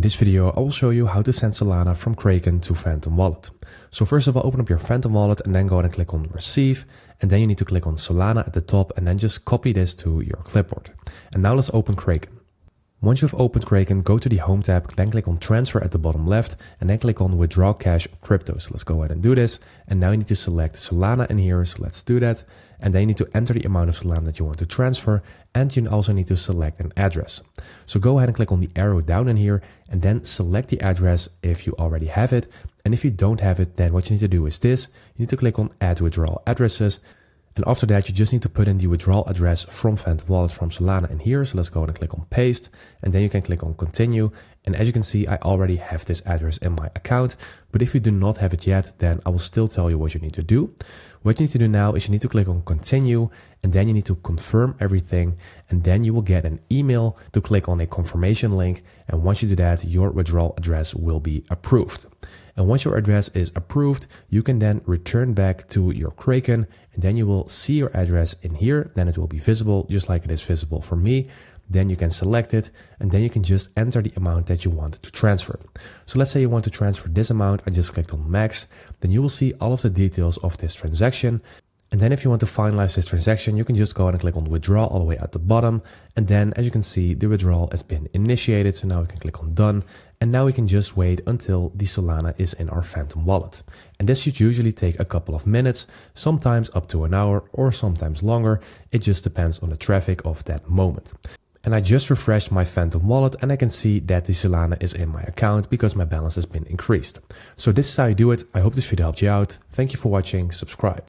this video, I will show you how to send Solana from Kraken to Phantom Wallet. So first of all, open up your Phantom Wallet and then go ahead and click on Receive. And then you need to click on Solana at the top and then just copy this to your clipboard. And now let's open Kraken. Once you've opened Kraken, go to the Home tab, then click on Transfer at the bottom left, and then click on Withdraw Cash or Crypto. So let's go ahead and do this. And now you need to select Solana in here, so let's do that. And then you need to enter the amount of Solana that you want to transfer, and you also need to select an address. So go ahead and click on the arrow down in here, and then select the address if you already have it. And if you don't have it, then what you need to do is this. You need to click on Add Withdrawal Addresses. And after that, you just need to put in the withdrawal address from Phantom Wallet from Solana in here. So let's go ahead and click on Paste. And then you can click on Continue. And as you can see, I already have this address in my account. But if you do not have it yet, then I will still tell you what you need to do. What you need to do now is you need to click on Continue. And then you need to confirm everything. And then you will get an email to click on a confirmation link. And once you do that, your withdrawal address will be approved. And once your address is approved, you can then return back to your Kraken, and then you will see your address in here. Then it will be visible just like it is visible for me. Then you can select it, and then you can just enter the amount that you want to transfer. So let's say you want to transfer this amount. I just clicked on max. Then you will see all of the details of this transaction. And then if you want to finalize this transaction, you can just go ahead and click on withdraw all the way at the bottom. And then as you can see, the withdrawal has been initiated. So now we can click on done. And now we can just wait until the Solana is in our Phantom Wallet. And this should usually take a couple of minutes, sometimes up to an hour or sometimes longer. It just depends on the traffic of that moment. And I just refreshed my Phantom Wallet and I can see that the Solana is in my account because my balance has been increased. So this is how you do it. I hope this video helped you out. Thank you for watching. Subscribe.